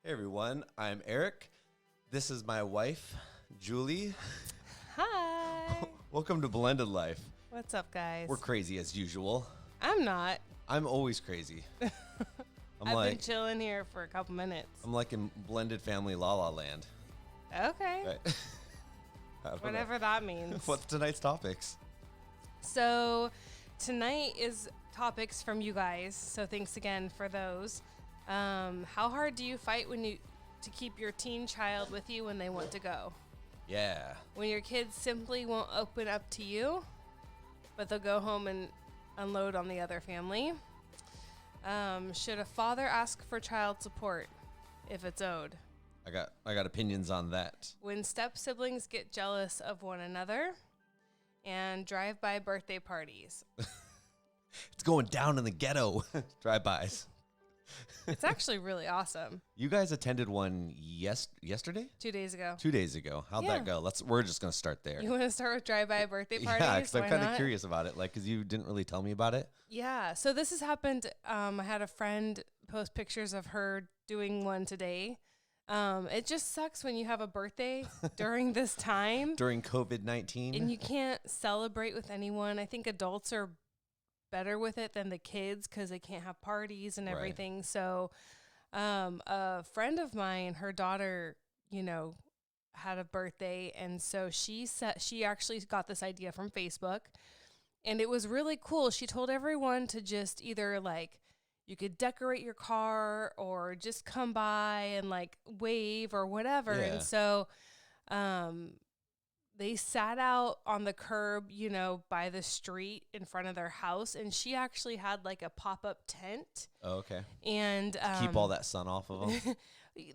Hey everyone, I'm Eric. This is my wife, Julie. Hi. Welcome to Blended Life. What's up, guys? We're crazy as usual. I'm not. I'm always crazy. I've been chilling here for a couple minutes. I'm like in blended family La La Land. Okay. Right? I don't know. Whatever that means. What's tonight's topics? So tonight is topics from you guys. So thanks again for those. How hard do you fight to keep your teen child with you when they want to go? Yeah. When your kids simply won't open up to you, but they'll go home and unload on the other family. Should a father ask for child support if it's owed? I got opinions on that. When step siblings get jealous of one another, and drive-by birthday parties. It's going down in the ghetto. Drive-bys. It's actually really awesome. You guys attended one yesterday? 2 days ago. 2 days ago. How'd Yeah. that go? We're just gonna start there. You want to start with drive-by birthday parties? Yeah, because I'm Why kind of not? curious about it. Like, because you didn't really tell me about it. Yeah. So this has happened. I had a friend post pictures of her doing one today. It just sucks when you have a birthday during this time During COVID-19. and you can't celebrate with anyone. I think adults are better with it than the kids because they can't have parties and Right. everything. So a friend of mine, her daughter, had a birthday, and so she actually got this idea from Facebook, and it was really cool. She told everyone to just either you could decorate your car or just come by and wave or whatever. Yeah. And so they sat out on the curb, by the street in front of their house, and she actually had a pop-up tent. Oh, okay. And Keep all that sun off of them.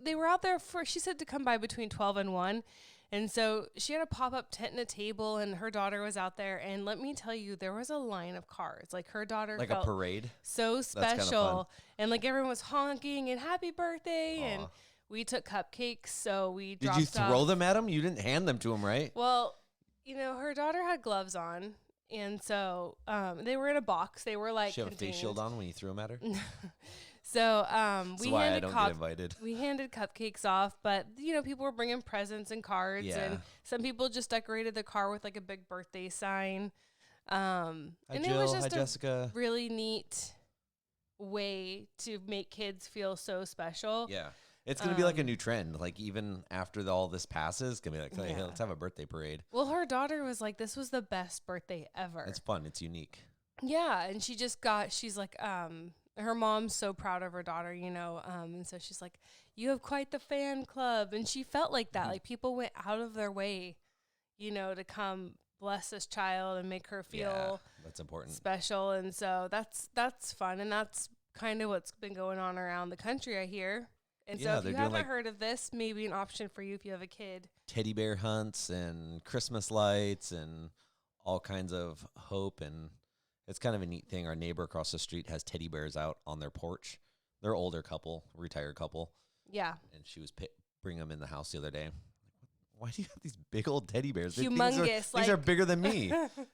they were out there she said to come by between 12 and 1. And so she had a pop-up tent and a table, and her daughter was out there. And let me tell you, there was a line of cars. Her daughter Like felt a parade. so That's kinda special. fun. And everyone was honking and happy birthday. Aw. And we took cupcakes. So we Did dropped you throw off. them at them? You didn't hand them to them, right? Well, her daughter had gloves on. And so they were in a box. They were She have a face contained. shield on when you threw them at her? So That's we why I handed don't get invited. we handed cupcakes off, but people were bringing presents and cards, Yeah. and some people just decorated the car with a big birthday sign. And Hi, it Jill. was Hi, just Jessica. a really neat way to make kids feel so special. Yeah. It's going to be a new trend. Even after all this passes, it's going to be hey, Yeah. let's have a birthday parade. Well, her daughter was like, "This was the best birthday ever." It's fun. It's unique. Yeah, and she's like, her mom's so proud of her daughter, and so she's like, "You have quite the fan club," and she felt like that. Mm-hmm. People went out of their way, to come bless this child and make her feel Yeah, that's important. special, and so that's fun, and that's kind of what's been going on around the country, I hear. And Yeah, so if they're you doing, haven't heard of this, maybe an option for you if you have a kid. Teddy bear hunts and Christmas lights and all kinds of hope. And it's kind of a neat thing. Our neighbor across the street has teddy bears out on their porch. They're an older couple, retired couple. Yeah. And she was bringing them in the house the other day. Why do you have these big old teddy bears? Humongous, These are bigger than me.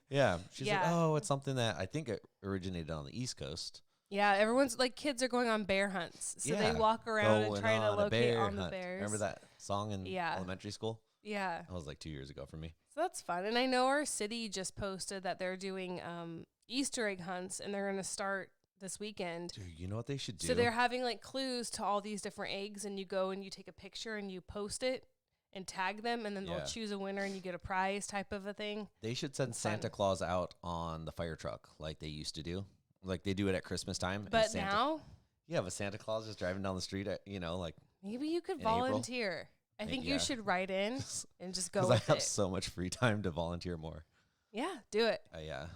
Yeah. She's like, Yeah. oh, it's something that I think it originated on the East Coast. Yeah, everyone's kids are going on bear hunts. So they walk around and Going try to on a locate bear on the hunt. bears. Remember that song in Yeah. elementary school? Yeah. That was 2 years ago for me. So that's fun. And I know our city just posted that they're doing Easter egg hunts, and they're going to start this weekend. Dude, you know what they should do? So they're having clues to all these different eggs, and you go and you take a picture and you post it and tag them, and then Yeah. they'll choose a winner and you get a prize type of a thing. They should send Santa Claus out on the fire truck like they used to do. Like they do it at Christmas time. and But now, yeah, but Santa Claus is driving down the street at, maybe you could in April? volunteer. I think Yeah. you should write in and just go because I with have it. so much free time to volunteer more. Yeah, do it. Yeah.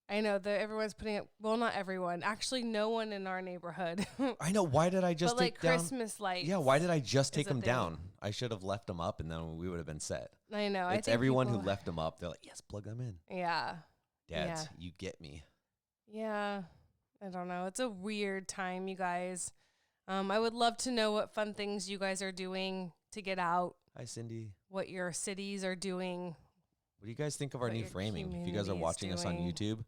I know that everyone's putting it. Well, not everyone. Actually, no one in our neighborhood. I know. Why did I just but take down? Christmas lights. Yeah, why did I just take is a them thing. down? I should have left them up and then we would have been set. I know. I It's think everyone who people- left them up. They're like, yes, plug them in. Yeah. Dads, Yeah. you get me. Yeah. I don't know. It's a weird time, you guys. I would love to know what fun things you guys are doing to get out, Hi, Cindy. what your cities are doing. What do you guys think of our What new your framing? If you guys are community's watching us on doing. YouTube,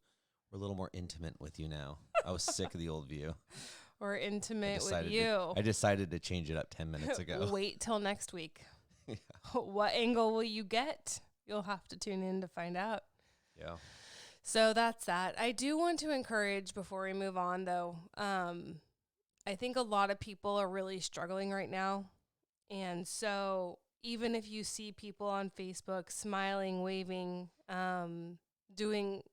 we're a little more intimate with you now. I was sick of the old view. or I intimate with decided to, you. I decided to change it up 10 minutes ago. Wait till next week. Yeah. What angle will you get? You'll have to tune in to find out. Yeah. So that's that. I do want to encourage before we move on, though. I think a lot of people are really struggling right now. And so even if you see people on Facebook smiling, waving, doing,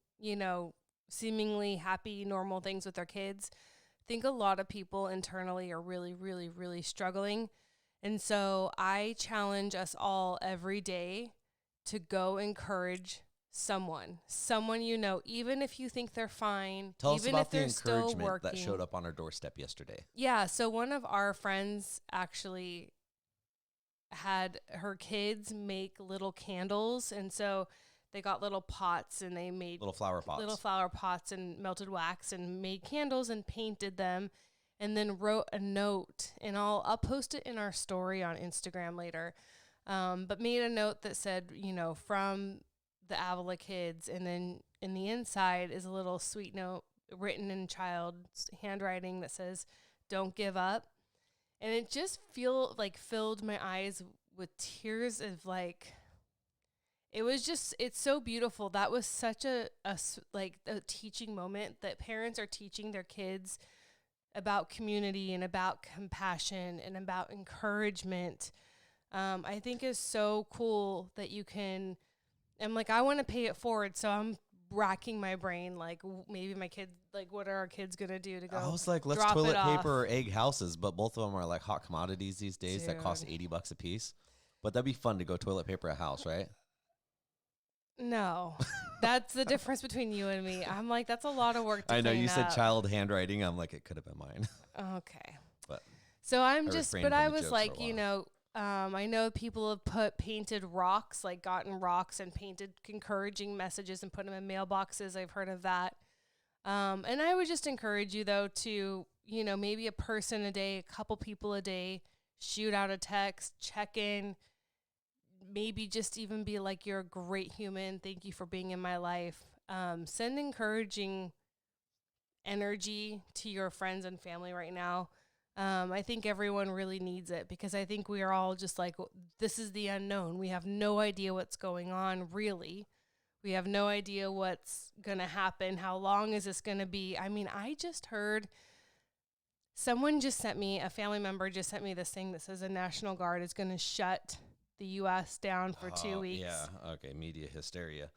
seemingly happy, normal things with their kids, I think a lot of people internally are really, really, really struggling. And so I challenge us all every day to go encourage someone, even if you think they're fine, Tell us even about if the they're still encouragement working. that showed up on our doorstep yesterday. Yeah, so one of our friends actually had her kids make little candles, and so they got little pots and they made Little flower pots and melted wax and made candles and painted them, and then wrote a note, and I'll post it in our story on Instagram later, but made a note that said, from the Avila kids, and then in the inside is a little sweet note written in child's handwriting that says, "Don't give up." And it just filled my eyes with tears of it's so beautiful. That was such a teaching moment that parents are teaching their kids about community and about compassion and about encouragement. I think is so cool that you can, I'm like, I want to pay it forward. So I'm racking my brain. Maybe my kid, what are our kids going to do to go? I was like, let's drop toilet it off. paper or egg houses, but both of them are like hot commodities these days that cost Dude. $80 a piece. But that'd be fun to go toilet paper a house, right? No, that's the difference between you and me. I'm like, that's a lot of work to I know clean you said up. child handwriting. I'm like, it could have been mine. Okay. But So I refrained from I the was jokes like, for a while. I know people have painted rocks, gotten rocks and painted encouraging messages and put them in mailboxes. I've heard of that. And I would just encourage you, though, to, maybe a person a day, a couple people a day, shoot out a text, check in, maybe just even be like, you're a great human. Thank you for being in my life. Send encouraging energy to your friends and family right now. I think everyone really needs it, because I think we are all just like, this is the unknown. We have no idea what's going on, really. We have no idea what's going to happen. How long is this going to be? I mean, I just heard a family member just sent me this thing that says the National Guard is going to shut the U.S. down for 2 weeks. Yeah, okay, media hysteria.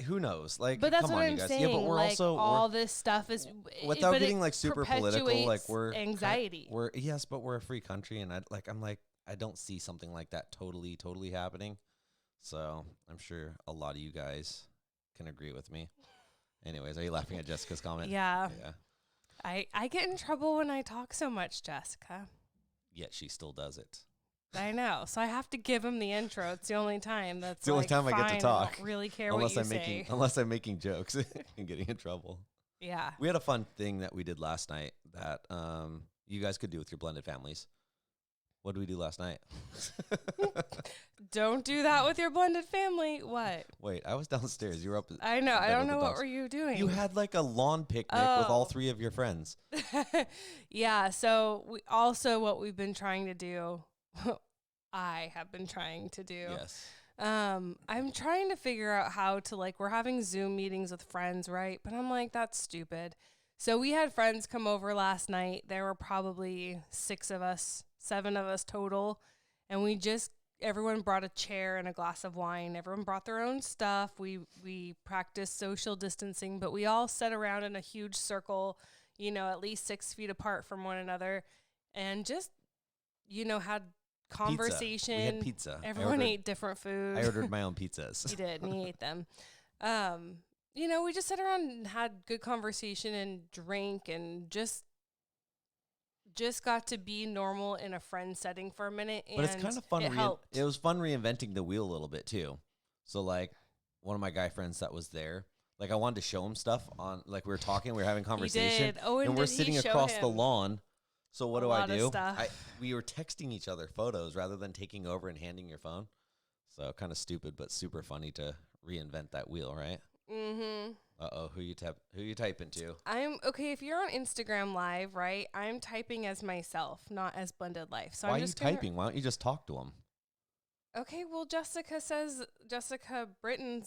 Who knows? But that's come what on, I'm you guys. saying. Yeah, but we're also all this stuff is without but getting it super political. We're anxiety. But we're a free country, and I don't see something like that totally happening. So I'm sure a lot of you guys can agree with me. Anyways, are you laughing at Jessica's comment? Yeah. Yeah. I get in trouble when I talk so much, Jessica. Yet she still does it. I know. So I have to give him the intro. It's the only time that's It's the only time I get to talk. I don't really care unless what you I'm say. unless I'm making jokes and getting in trouble. Yeah. We had a fun thing that we did last night that you guys could do with your blended families. What did we do last night? Don't do that with your blended family. What? Wait, I was downstairs. You were up. I know. I don't know what were you doing. You had like a lawn picnic with all three of your friends. Yeah. So what we've been trying to do, I have been trying to do. Yes. I'm trying to figure out how to we're having Zoom meetings with friends, right? But I'm like, that's stupid. So we had friends come over last night. There were probably 7 of us total. And everyone brought a chair and a glass of wine. Everyone brought their own stuff. We practiced social distancing, but we all sat around in a huge circle, at least 6 feet apart from one another, and just, had conversation. We had pizza. Everyone ate different food. I ordered my own pizzas. He did, and he ate them. We just sat around and had good conversation and drank and just got to be normal in a friend setting for a minute. And but it's kind of fun. It helped. It was fun reinventing the wheel a little bit too. So one of my guy friends that was there, I wanted to show him stuff on, we were talking, we were having conversation. He did. Oh, and we're sitting across the lawn. So what do I do? Stuff. We were texting each other photos rather than taking over and handing your phone. So kind of stupid, but super funny to reinvent that wheel, right? Mm-hmm. Who you typing to? I'm okay. If you're on Instagram Live, right? I'm typing as myself, not as Blended Life. So Why I'm are you just gonna. typing? Why don't you just talk to him? Okay, well, Jessica Britton.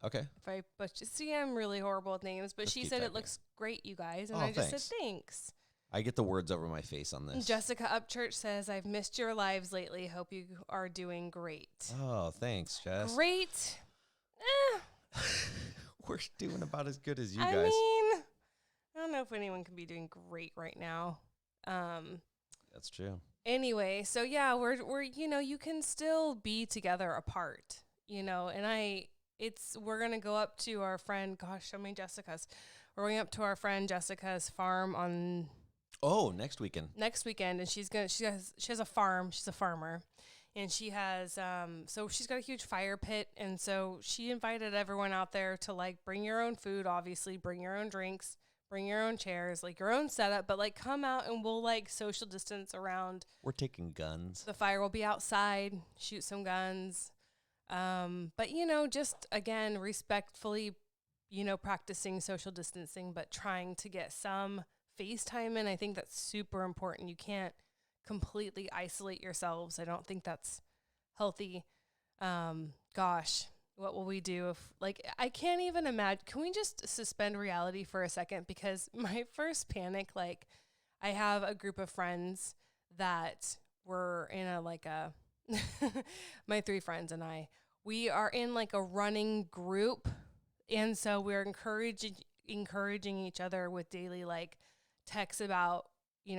Okay. If I but see, I'm really horrible with names, but Just she keep said it typing. looks great, you guys, and Oh, I just said thanks. thanks. I get the words over my face on this. Jessica Upchurch says, "I've missed your lives lately. Hope you are doing great." Oh, thanks, Jess. Great. We're doing about as good as you I guys. mean, I don't know if anyone can be doing great right now. That's true. Anyway, so yeah, we're you can still be together apart, and we're gonna go up to our friend. Gosh, show me Jessica's. We're going up to our friend Jessica's farm on Oh, next weekend. next weekend, and she has a farm. She's a farmer, and she has so she's got a huge fire pit, and so she invited everyone out there to like bring your own food, obviously, bring your own drinks, bring your own chairs, like your own setup, but like come out and we'll like social distance around We're taking guns. the fire. Will be outside, shoot some guns. But just again, respectfully, practicing social distancing, but trying to get some FaceTime in. I think that's super important. You can't completely isolate yourselves. I don't think that's healthy. Gosh, what will we do if, like, I can't even imagine. Can we just suspend reality for a second? Because my first panic, like, I have a group of friends that were in my 3 friends and we are in like a running group. And so we're encouraging each other with daily like texts about,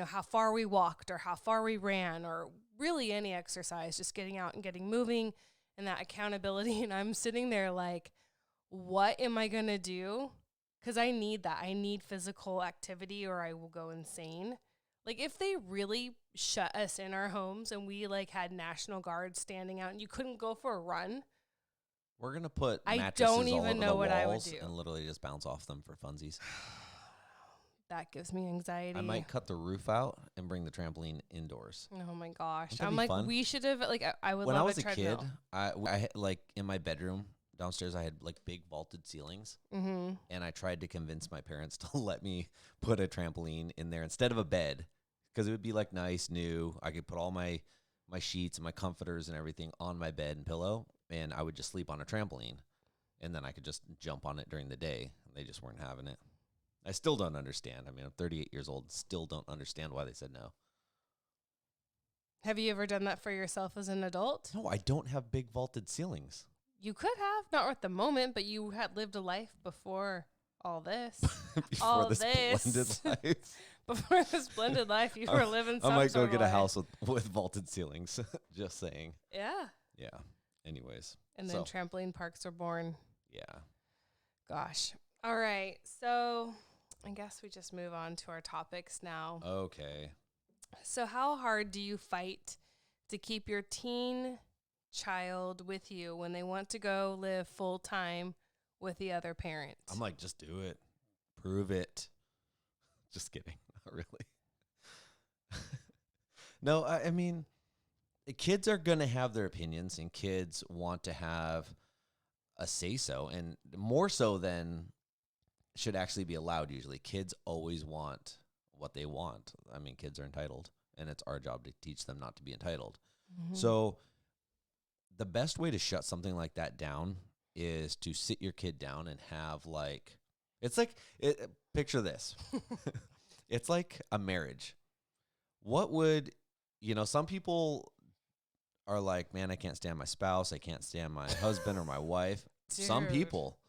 how far we walked or how far we ran or really any exercise, just getting out and getting moving and that accountability. And I'm sitting there like, what am I going to do? Because I need that. I need physical activity or I will go insane. Like if they really shut us in our homes and we like had National Guard standing out and you couldn't go for a run. We're gonna put I mattresses don't all even over know the what I would walls do. and literally just bounce off them for funsies. That gives me anxiety. I might cut the roof out and bring the trampoline indoors. Oh my gosh. Wouldn't that I'm be like, fun? we should have, like, I would When love I was a kid, treadmill. I had, like in my bedroom downstairs, I had like big vaulted ceilings, Mm-hmm. and I tried to convince my parents to let me put a trampoline in there instead of a bed, because it would be like nice, new. I could put all my sheets and my comforters and everything on my bed and pillow, and I would just sleep on a trampoline, and then I could just jump on it during the day. They just weren't having it. I still don't understand. I mean, I'm 38 years old, still don't understand why they said no. Have you ever done that for yourself as an adult? No, I don't have big vaulted ceilings. You could have, not at the moment, but you had lived a life before all this. Before all this blended life. Before this blended life, you were living some I might go sort of get a life. house with vaulted ceilings. Just saying. Yeah. Yeah. Anyways. And then trampoline parks were born. Yeah. Gosh. All right. So I guess we just move on to our topics now. Okay. So how hard do you fight to keep your teen child with you when they want to go live full time with the other parent? I'm like, just do it. Prove it. Just kidding. Not really. No, I mean, kids are going to have their opinions, and kids want to have a say-so, and more so than should actually be allowed usually. Kids always want what they want. I mean, kids are entitled, and it's our job to teach them not to be entitled. Mm-hmm. So the best way to shut something like that down is to sit your kid down and have like, it's like, picture this. It's like a marriage. What would, some people are like, man, I can't stand my spouse. I can't stand my husband or my wife. Some Dude. people,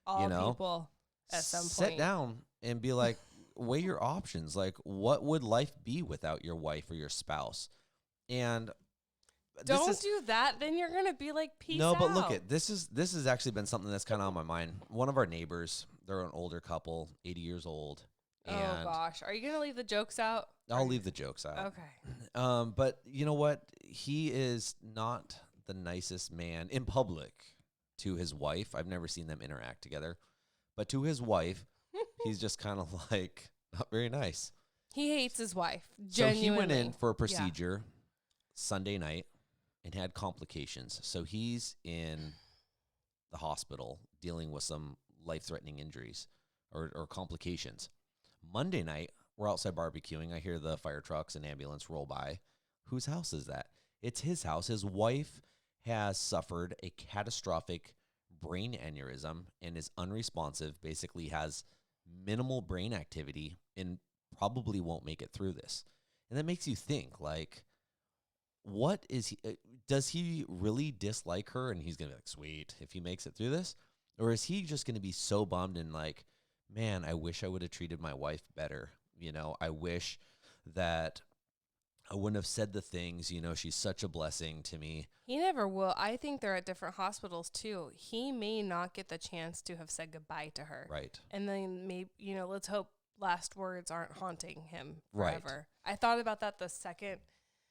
All people at some point. sit down and be like, weigh your options. Like, what would life be without your wife or your spouse? And don't do that. Then you're gonna be like, peace no, out. but look at this has actually been something that's kind of on my mind. One of our neighbors, they're an older couple, 80 years old. Oh And gosh, are you gonna leave the jokes out? I'll leave the jokes out. Okay. But you know what? He is not the nicest man in public to his wife. I've never seen them interact together. But to his wife, he's just kind of like not very nice. He hates his wife. So Genuinely. he went in for a procedure Sunday night and had complications. So he's in the hospital dealing with some life-threatening injuries or complications. Monday night, we're outside barbecuing. I hear the fire trucks and ambulance roll by. Whose house is that? It's his house. His wife has suffered a catastrophic brain aneurysm and is unresponsive, basically has minimal brain activity, and probably won't make it through this. And that makes you think, like, what is he? Does he really dislike her? And he's gonna be like, sweet, if he makes it through this, or is he just gonna be so bummed and like, man, I wish I would have treated my wife better. I wish that I wouldn't have said the things. She's such a blessing to me. He never will. I think they're at different hospitals too. He may not get the chance to have said goodbye to her. Right. And then maybe, let's hope last words aren't haunting him Right. forever. I thought about that the second.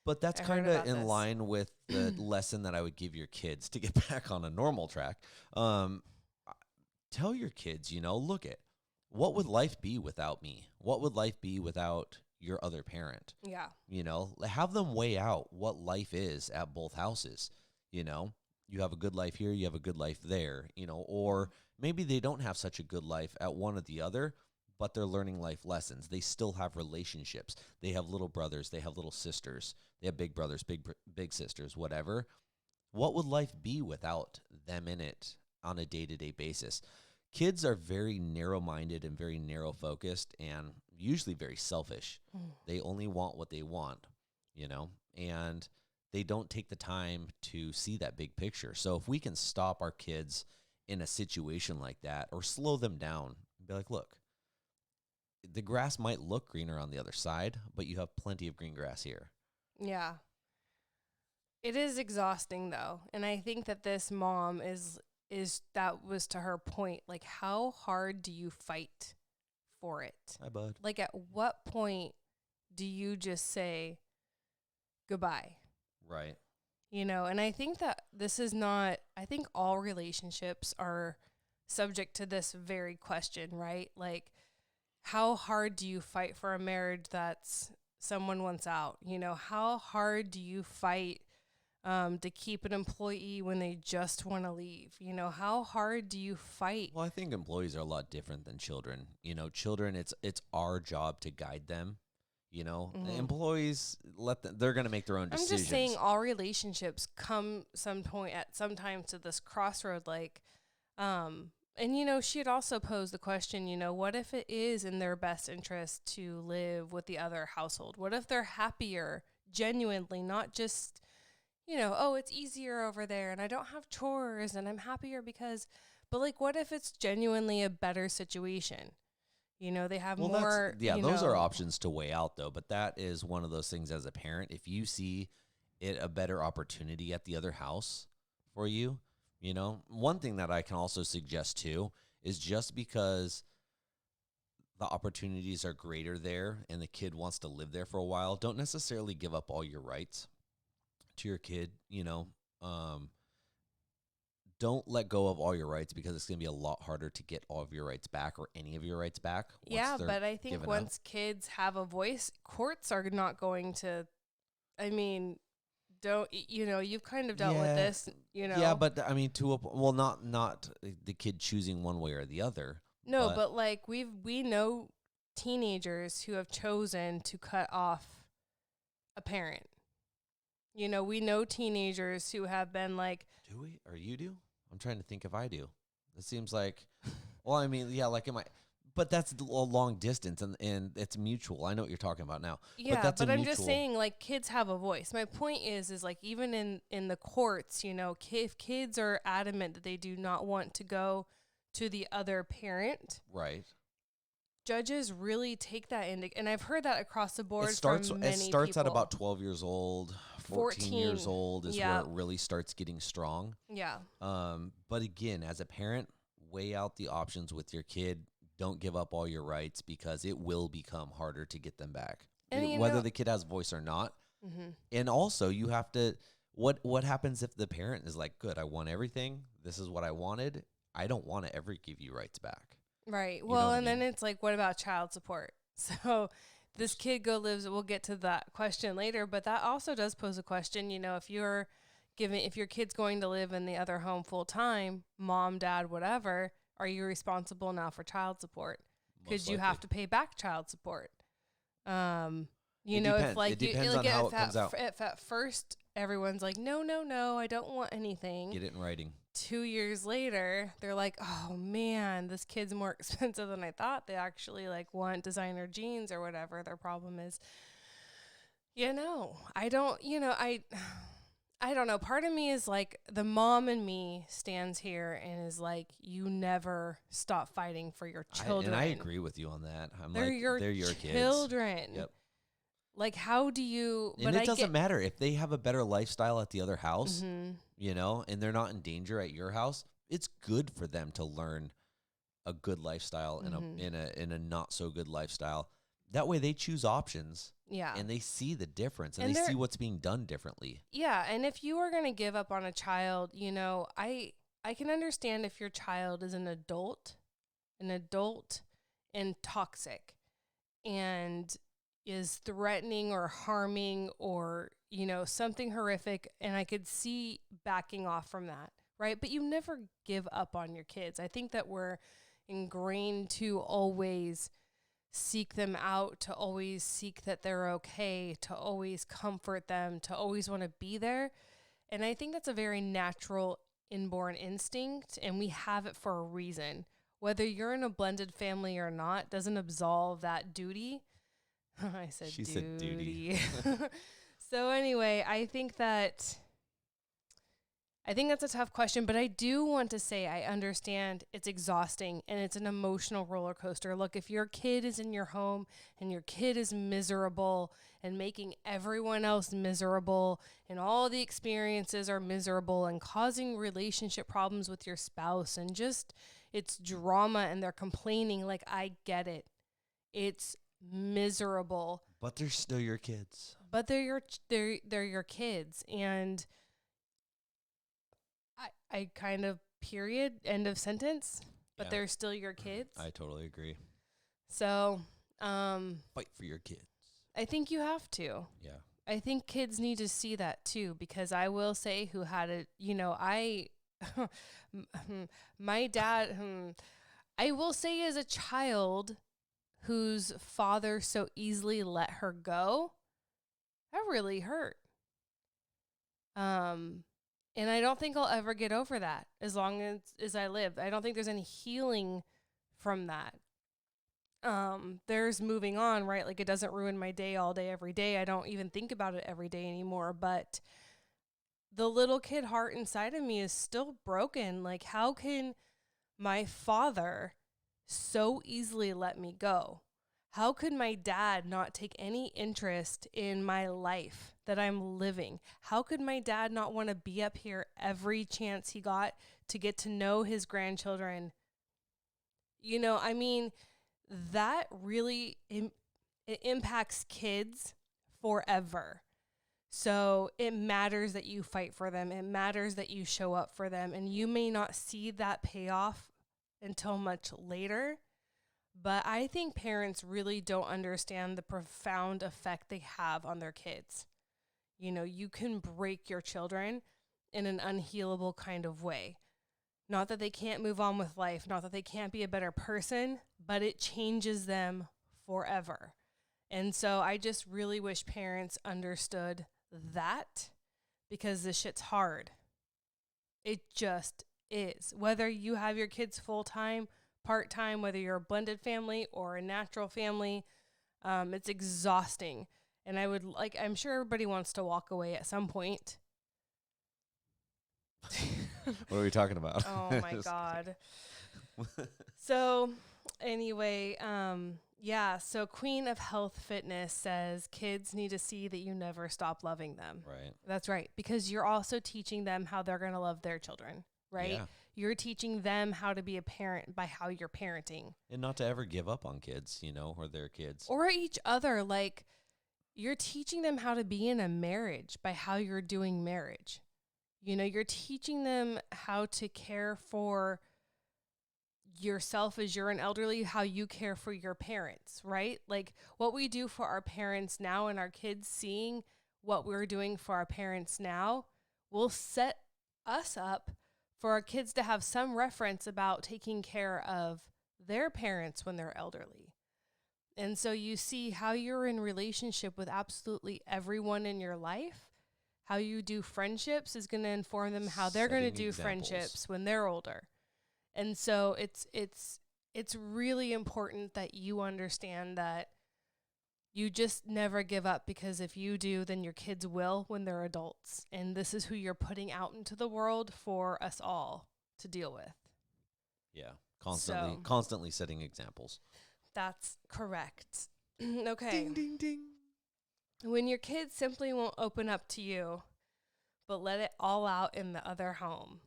But that's I heard kind of about in this. line with the lesson that I would give your kids to get back on a normal track. Tell your kids, look at what would life be without me? What would life be without your other parent? Yeah. Have them weigh out what life is at both houses. You have a good life here, you have a good life there, or maybe they don't have such a good life at one or the other, but they're learning life lessons. They still have relationships. They have little brothers, they have little sisters, they have big brothers, big sisters, whatever. What would life be without them in it on a day-to-day basis? Kids are very narrow-minded and very narrow-focused and usually very selfish. They only want what they want, and they don't take the time to see that big picture. So if we can stop our kids in a situation like that or slow them down and be like, look, the grass might look greener on the other side, but you have plenty of green grass here. Yeah. It is exhausting though. And I think that this mom is that was to her point. Like, how hard do you fight for it? Hi, bud. Like, at what point do you just say goodbye? Right. And I think that I think all relationships are subject to this very question, right? Like, how hard do you fight for a marriage that's someone wants out? How hard do you fight to keep an employee when they just want to leave? How hard do you fight? Well, I think employees are a lot different than children. Children, it's our job to guide them. Employees, they're going to make their own decisions. I'm just saying all relationships come sometimes to this crossroad, like, and she had also posed the question, what if it is in their best interest to live with the other household? What if they're happier genuinely, not just, oh, it's easier over there and I don't have chores and I'm happier but like, what if it's genuinely a better situation? They have more. Those are options to weigh out, though. But that is one of those things as a parent. If you see it a better opportunity at the other house for you, one thing that I can also suggest too is just because the opportunities are greater there and the kid wants to live there for a while, don't necessarily give up all your rights to your kid. Don't let go of all your rights because it's going to be a lot harder to get all of your rights back or any of your rights back. Yeah, but I think once kids have a voice, courts are not going to, you've kind of dealt with this, Yeah, but not the kid choosing one way or the other. No, but like we know teenagers who have chosen to cut off a parent. We know teenagers who have been like, do we? Or you do? I'm trying to think if I do. It seems like, like but that's a long distance and it's mutual. I know what you're talking about now. Yeah, but I'm just saying, like, kids have a voice. My point is like, even in the courts, if kids are adamant that they do not want to go to the other parent, right? Judges really take that into, and I've heard that across the board. It starts at about 12 years old. 14 years old is where it really starts getting strong. Yeah. But again, as a parent, weigh out the options with your kid. Don't give up all your rights because it will become harder to get them back, whether the kid has a voice or not. Mm-hmm. And also, you have to. What happens if the parent is like, "Good, I want everything. This is what I wanted. I don't want to ever give you rights back." Right. Well, and then it's like, what about child support? So this kid we'll get to that question later, but that also does pose a question. If you're given if your kid's going to live in the other home full time, mom, dad, whatever, are you responsible now for child support? Because you have to pay back child support. You know, if like it depends like on how it comes out. If at first everyone's like, no, I don't want anything. Get it in writing. 2 years later, they're like, oh man, this kid's more expensive than I thought. They actually like want designer jeans or whatever their problem is. You know, I don't know. Part of me is like the mom in me stands here and is like, you never stop fighting for your children. And I agree with you on that. They're your children. Kids. Yep. Like, how do you... And it doesn't matter if they have a better lifestyle at the other house, you know, and they're not in danger at your house. It's good for them to learn a good lifestyle in a not so good lifestyle. That way they choose options. Yeah. And they see the difference and they see what's being done differently. Yeah. And if you are going to give up on a child, you know, I can understand if your child is an adult and toxic and is threatening or harming or, you know, something horrific. And I could see backing off from that. Right. But you never give up on your kids. I think that we're ingrained to always seek them out, to always seek that they're okay, to always comfort them, to always want to be there. And I think that's a very natural inborn instinct, and we have it for a reason. Whether you're in a blended family or not doesn't absolve that duty. She said duty. So anyway, I think that's a tough question, but I do want to say I understand it's exhausting and it's an emotional roller coaster. Look, if your kid is in your home and your kid is miserable and making everyone else miserable and all the experiences are miserable and causing relationship problems with your spouse and just it's drama and they're complaining, like, I get it. It's miserable. But they're still your kids. But they're your kids, and I kind of period, end of sentence, but they're still your kids. I totally agree. So, fight for your kids. I think you have to. Yeah. I think kids need to see that too, because I will say who had it, you know, my dad, I will say as a child whose father so easily let her go, that really hurt. And I don't think I'll ever get over that as long as I live. I don't think there's any healing from that. There's moving on, right? Like, it doesn't ruin my day all day, every day. I don't even think about it every day anymore. But the little kid heart inside of me is still broken. Like, how can my father so easily let me go? How could my dad not take any interest in my life that I'm living? How could my dad not want to be up here every chance he got to get to know his grandchildren? You know, I mean, that really it impacts kids forever. So it matters that you fight for them. It matters that you show up for them. And you may not see that payoff until much later. But I think parents really don't understand the profound effect they have on their kids. You know, you can break your children in an unhealable kind of way. Not that they can't move on with life, not that they can't be a better person, but it changes them forever. And so I just really wish parents understood that, because this shit's hard. It just is. Whether you have your kids full-time, part-time, whether you're a blended family or a natural family, it's exhausting. And I'm sure everybody wants to walk away at some point. What are we talking about? Oh my God. So anyway, so Queen of Health Fitness says kids need to see that you never stop loving them. Right. That's right. Because you're also teaching them how they're going to love their children, right? Yeah. You're teaching them how to be a parent by how you're parenting. And not to ever give up on kids, you know, or their kids. Or each other. Like, you're teaching them how to be in a marriage by how you're doing marriage. You know, you're teaching them how to care for yourself as you're an elderly, how you care for your parents, right? Like, what we do for our parents now and our kids seeing what we're doing for our parents now, will set us up for our kids to have some reference about taking care of their parents when they're elderly. And so you see how you're in relationship with absolutely everyone in your life. How you do friendships is going to inform them how they're going to Setting do examples. friendships when they're older. And so it's really important that you understand that you just never give up, because if you do, then your kids will when they're adults. And this is who you're putting out into the world for us all to deal with. Yeah. So- Constantly setting examples. That's correct. Okay. Ding, ding, ding. When your kids simply won't open up to you, but let it all out in the other home.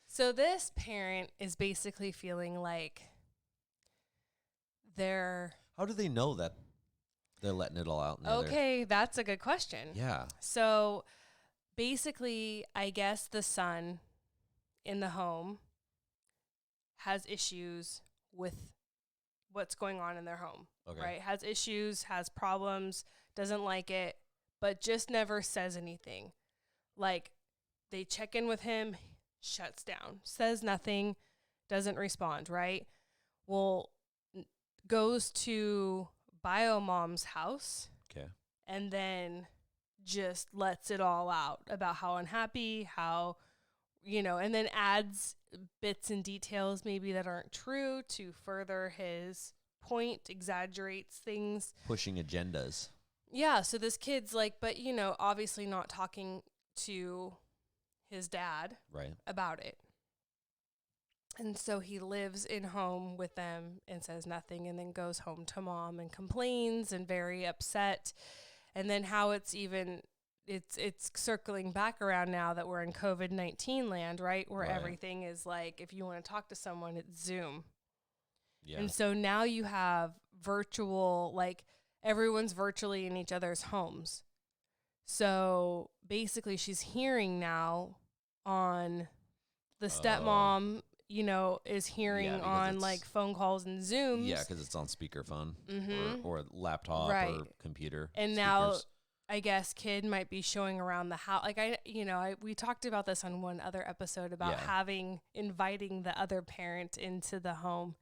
So this parent is basically feeling like they're How do they know that they're letting it all out? In the other- okay. That's a good question. Yeah. So basically, I guess the son in the home has issues with what's going on in their home, Okay. right? Has issues, has problems, doesn't like it, but just never says anything. Like, they check in with him, shuts down, says nothing, doesn't respond, right? Well, goes to Biomom's house Okay. and then just lets it all out about how unhappy, how, and then adds bits and details maybe that aren't true to further his point, exaggerates things. Pushing agendas. Yeah, so this kid's like, but, obviously not talking to his dad Right. about it. And so he lives in home with them and says nothing, and then goes home to mom and complains and very upset. And then how it's circling back around now that we're in COVID-19 land, right? Where Right. everything is like, if you want to talk to someone, it's Zoom. Yeah. And so now you have virtual, like everyone's virtually in each other's homes. So basically she's hearing now on the stepmom, is hearing Yeah, because on it's- like phone calls and Zooms. Yeah, because it's on speakerphone Mhm. or laptop Right. or computer. And now speakers. I guess kid might be showing around the house. Like we talked about this on one other episode about inviting the other parent into the home.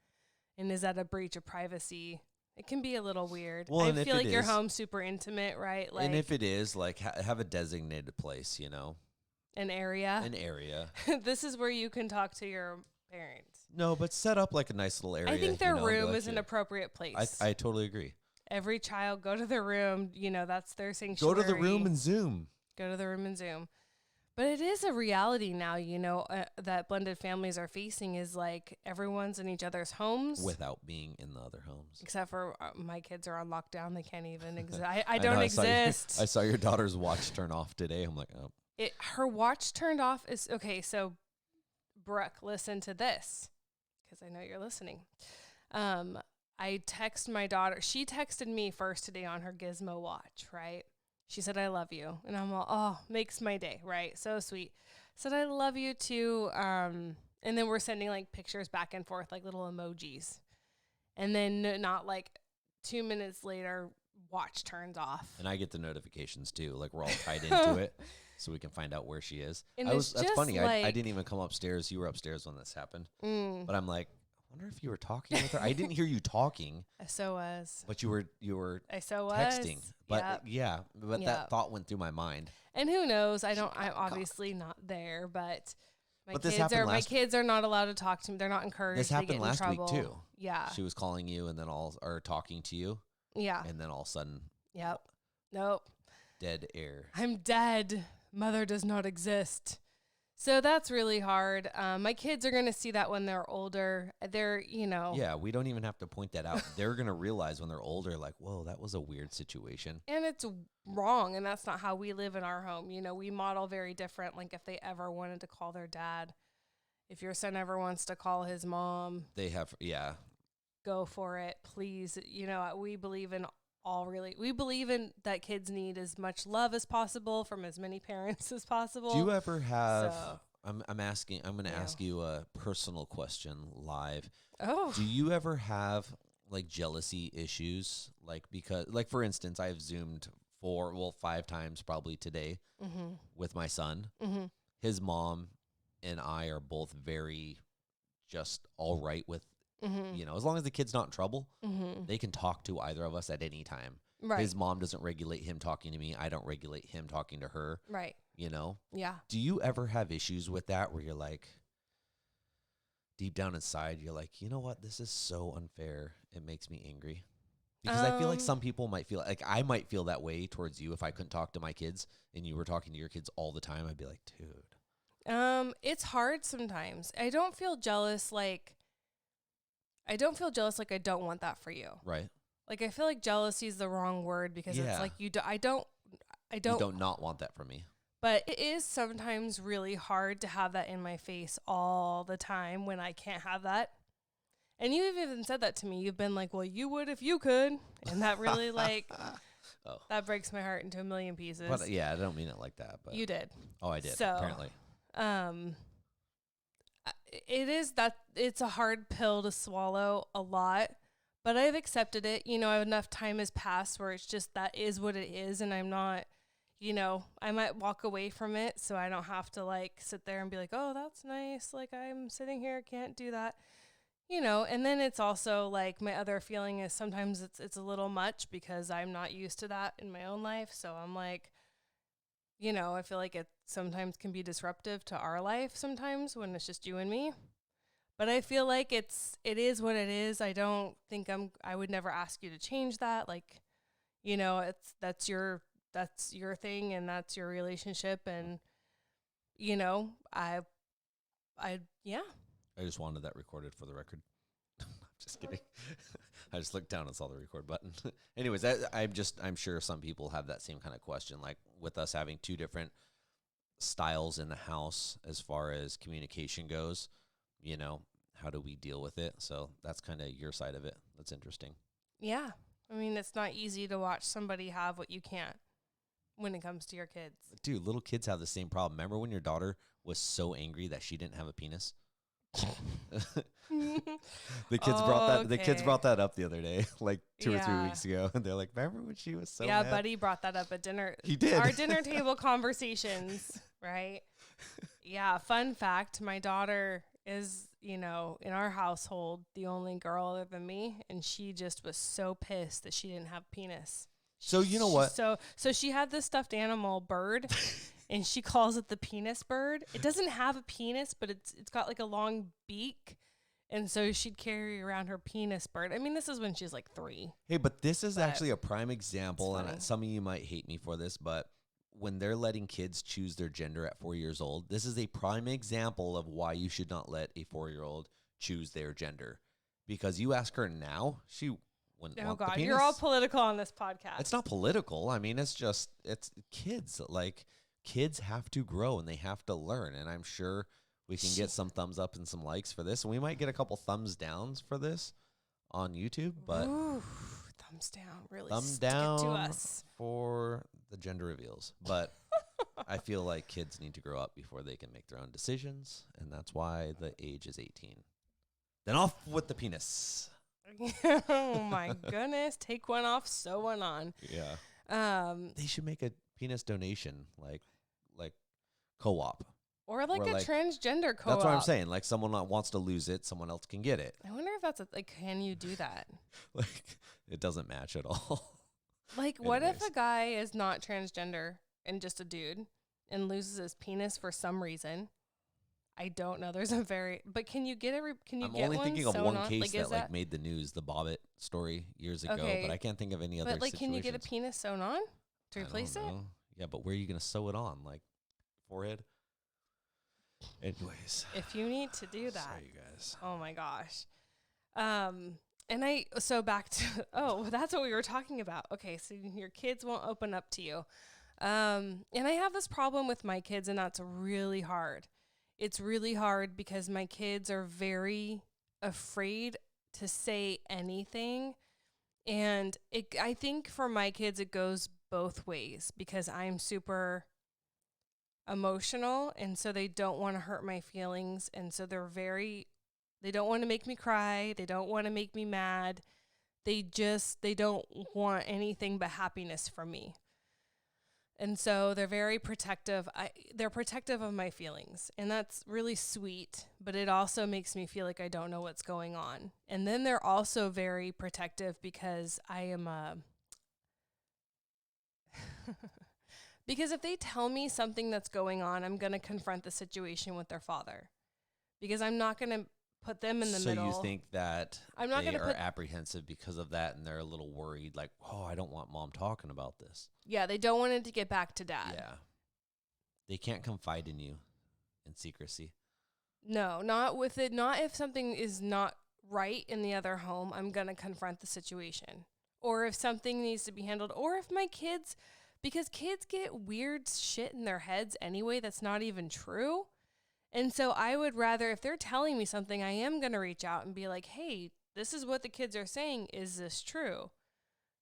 And is that a breach of privacy? It can be a little weird. Well, and I if feel it like your is- home's super intimate, right? Like and if it is, like, have a designated place, an area. an area. This is where you can talk to your parents. No, but set up like a nice little area. I think their and be room like, is an "Yeah." appropriate place. I totally agree. Every child go to their room. That's their Go sanctuary. to the room and Zoom. Go to the room and Zoom. But it is a reality now, that blended families are facing is like everyone's in each other's homes. Without being in the other homes. Except for my kids are on lockdown. They can't even exist. I I don't know, exist. I saw your daughter's watch turn off today. I'm like, oh. Her watch turned off is okay. So, Brooke, listen to this because I know you're listening. I text my daughter. She texted me first today on her Gizmo watch, right? She said, "I love you," and I'm all, "Oh, makes my day," right? So sweet. Said, "I love you too." And then we're sending like pictures back and forth, like little emojis, and then not like 2 minutes later, watch turns off. And I get the notifications too. Like we're all tied into it, so we can find out where she is. And That's just funny. I like- didn't even come upstairs. You were upstairs when this happened. Mm, But I'm like, I wonder if you were talking with her. I didn't hear you talking, I so was. but you were I so was. texting. But Yep. but Yep. that thought went through my mind. And who knows? I'm obviously not there, but my But this kids happened are my last- kids are not allowed to talk to me. They're not encouraged. This They happened get in last week, trouble. too. Yeah. She was calling you and then talking to you, Yeah. and then all of a sudden, Yep. Nope. dead air. I'm dead. Mother does not exist. So that's really hard. My kids are going to see that when they're older. They're, Yeah, we don't even have to point that out. They're gonna realize when they're older, like, whoa, that was a weird situation. and it's wrong. And that's not how we live in our home. We model very different. Like if they ever wanted to call their dad, if your son ever wants to call his mom, They have, yeah, go for it, please. We believe in we believe in that kids need as much love as possible from as many parents as possible. Do you ever have? So- I'm going to Yeah. ask you a personal question live. Oh, Do you ever have like jealousy issues? Like because, like for instance, I have Zoomed 5 times probably today Mm-hmm. with my son. Mm-hmm. His mom and I are both very just all right with, Mm-hmm. as long as the kid's not in trouble, Mm-hmm. they can talk to either of us at any time. Right. His mom doesn't regulate him talking to me. I don't regulate him talking to her, Right. Yeah. Do you ever have issues with that where you're like, deep down inside, you're like, you know what? This is so unfair. It makes me angry. Because I feel like some people might feel like I might feel that way towards you if I couldn't talk to my kids and you were talking to your kids all the time. I'd be like, dude. It's hard sometimes. I don't feel jealous like I don't want that for you. Right. Like I feel like jealousy is the wrong word because it's Yeah. like I don't You don't not want that from me. but it is sometimes really hard to have that in my face all the time when I can't have that. And you've even said that to me. You've been like, well, you would if you could. And that really that breaks my heart into a million pieces. But yeah, I don't mean it like that. But you did. Oh, I did, So, apparently. It's a hard pill to swallow a lot, but I've accepted it. Enough time has passed where it's just that is what it is. And I'm not, I might walk away from it so I don't have to sit there and be like, oh, that's nice. Like I'm sitting here, can't do that. And then it's also my other feeling is sometimes it's a little much because I'm not used to that in my own life. So I'm like, I feel like it sometimes can be disruptive to our life sometimes when it's just you and me. But I feel like it is what it is. I don't think I would never ask you to change that. That's your thing and that's your relationship. And, yeah. I just wanted that recorded for the record. I'm just kidding. I just looked down and saw the record button. Anyways, I'm sure some people have that same kind of question, like with us having two different styles in the house as far as communication goes, how do we deal with it? So that's kind of your side of it. That's interesting. Yeah. I mean, it's not easy to watch somebody have what you can't when it comes to your kids. Dude, little kids have the same problem. Remember when your daughter was so angry that she didn't have a penis? The kids brought that up the other day, like 2 or 3 weeks ago, and they're like, remember when she was so mad? Buddy brought that up at dinner. He did. Our dinner table conversations, right? Yeah, fun fact, my daughter is, in our household, the only girl other than me, and she just was so pissed that she didn't have penis. So you know what? So she had this stuffed animal bird and she calls it the penis bird. It doesn't have a penis, but it's got a long beak. And so she'd carry around her penis bird. I mean, this is when she's 3. Hey, but this is actually a prime example, and funny. some of you might hate me for this, but when they're letting kids choose their gender at 4 years old, this is a prime example of why you should not let a 4-year-old choose their gender. Because you ask her now, she wouldn't want the penis. You're all political on this podcast. It's not political. I mean, it's kids. Kids have to grow and they have to learn. And I'm sure we can get some thumbs up and some likes for this. And we might get a couple thumbs downs for this on YouTube. But ooh, thumbs down. Really thumb stick down it to us. for the gender reveals. But I feel like kids need to grow up before they can make their own decisions. And that's why the age is 18. Then off with the penis. Oh my goodness. Take one off, sew one on. Yeah. They should make a penis donation, like co-op. Or a transgender co-op. That's what I'm saying. Like someone that wants to lose it, someone else can get it. I wonder if that's can you do that? It doesn't match at all. What if a guy is not transgender and just a dude and loses his penis for some reason? I don't know. But can you get I'm only thinking of one case that made the news, the Bobbitt story years ago, but I can't think of any other situations. Can you get a penis sewn on to replace it? Yeah, but where are you going to sew it on? Forehead? Anyways. If you need to do that. Sorry, you guys. Oh my gosh. Back to, that's what we were talking about. Okay, so your kids won't open up to you. And I have this problem with my kids, and that's really hard. It's really hard because my kids are very afraid to say anything. And I think for my kids, it goes both ways because I'm super emotional. And so they don't want to hurt my feelings. And so they don't want to make me cry. They don't want to make me mad. They don't want anything but happiness from me. And so they're very protective. They're protective of my feelings, and that's really sweet, but it also makes me feel like I don't know what's going on. And then they're also very protective because I am a because if they tell me something that's going on, I'm going to confront the situation with their father. Because I'm not going to put them in the middle. So you think that I'm not they going to are put apprehensive because of that, and they're a little worried, like, oh, I don't want mom talking about this. Yeah, they don't want it to get back to dad. Yeah. They can't confide in you in secrecy. No, not with it. Not if something is not right in the other home, I'm going to confront the situation. Or if something needs to be handled. Or if my kids, because kids get weird shit in their heads anyway that's not even true. And so I would rather, if they're telling me something, I am going to reach out and be like, hey, this is what the kids are saying. Is this true?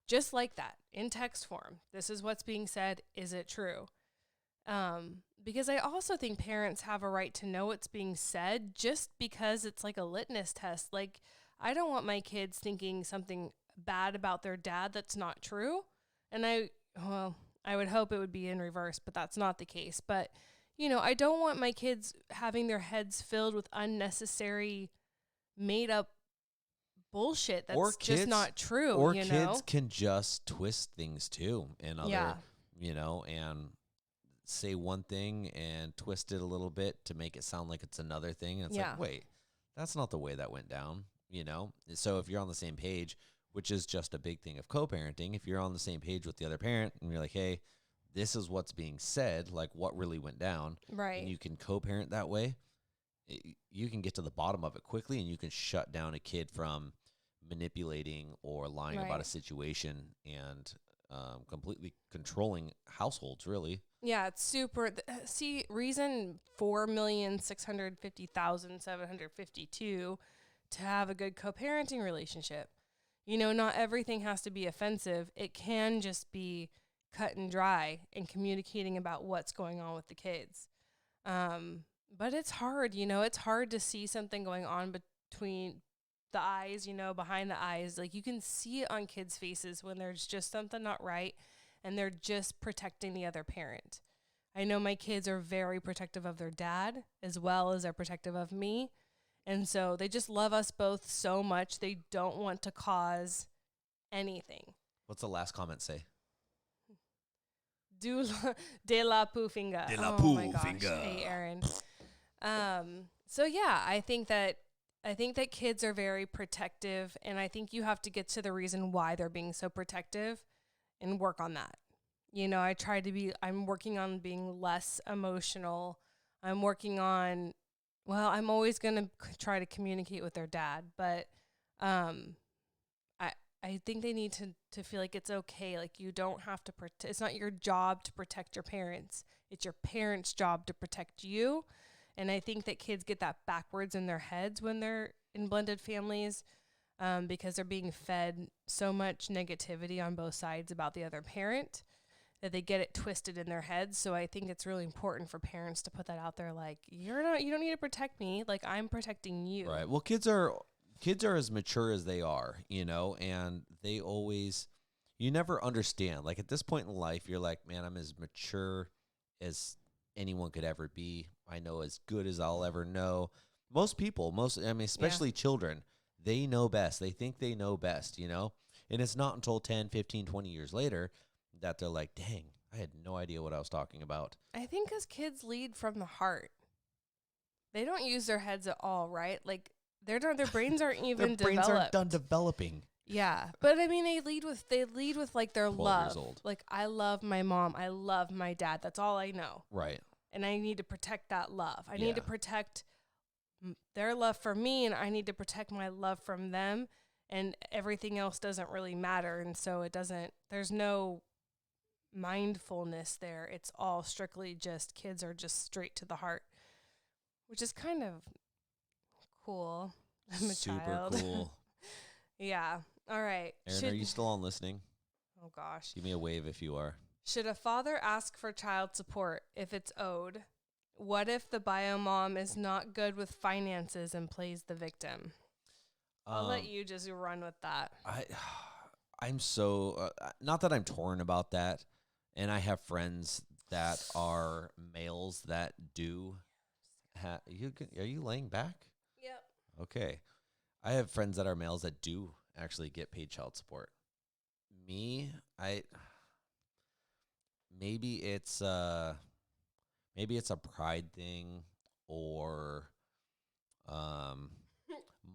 Just like that, in text form. This is what's being said. Is it true? Because I also think parents have a right to know what's being said just because it's like a litmus test. Like, I don't want my kids thinking something bad about their dad that's not true. And I would hope it would be in reverse, but that's not the case. But I don't want my kids having their heads filled with unnecessary, made up bullshit that's just not true. Or kids can just twist things too, and and say one thing and twist it a little bit to make it sound like it's another thing. And it's like, wait, that's not the way that went down. So if you're on the same page, which is just a big thing of co-parenting, if you're on the same page with the other parent and you're like, hey, this is what's being said, like what really went down. Right. And you can co-parent that way. You can get to the bottom of it quickly, and you can shut down a kid from manipulating or lying about a situation and completely controlling households, really. Yeah, it's super. Reason 4,650,752 to have a good co-parenting relationship. Not everything has to be offensive. It can just be cut and dry and communicating about what's going on with the kids. But it's hard, it's hard to see something going on between the eyes, behind the eyes. Like, you can see it on kids' faces when there's just something not right and they're just protecting the other parent. I know my kids are very protective of their dad as well as they're protective of me. And so they just love us both so much. They don't want to cause anything. What's the last comment say? De la Poofinga. De la Poofinga. Hey, Aaron. So yeah, I think that kids are very protective, and I think you have to get to the reason why they're being so protective and work on that. I'm working on being less emotional. I'm working on, I'm always going to try to communicate with their dad, but I think they need to feel like it's okay. Like, you don't have to it's not your job to protect your parents. It's your parents' job to protect you. And I think that kids get that backwards in their heads when they're in blended families, because they're being fed so much negativity on both sides about the other parent that they get it twisted in their heads. So I think it's really important for parents to put that out there. Like, you don't need to protect me. Like, I'm protecting you. Right. Well, kids are as mature as they are, and they always, you never understand. Like, at this point in life, you're like, man, I'm as mature as anyone could ever be. I know as good as I'll ever know. Most people, especially children, they know best. They think they know best, and it's not until 10, 15, 20 years later that they're like, dang, I had no idea what I was talking about. I think because kids lead from the heart. They don't use their heads at all, right? Like, their brains aren't even their developed. brains aren't done developing. Yeah, but I mean, they lead with like their 12 love. years old. Like, I love my mom. I love my dad. That's all I know. Right. And I need to protect that love. I need to protect their love for me, and I need to protect my love from them. And everything else doesn't really matter. And so there's no mindfulness there. It's all strictly just kids are just straight to the heart, which is kind of cool. I'm a Super child. cool. Yeah. All right. Aaron, are you still on listening? Oh, gosh. Give me a wave if you are. Should a father ask for child support if it's owed? What if the bio mom is not good with finances and plays the victim? I'll let you just run with that. I'm so, not that I'm torn about that. And I have friends that are males that do. Are you laying back? Yep. Okay. I have friends that are males that do actually get paid child support. Me, I maybe it's maybe it's a pride thing or um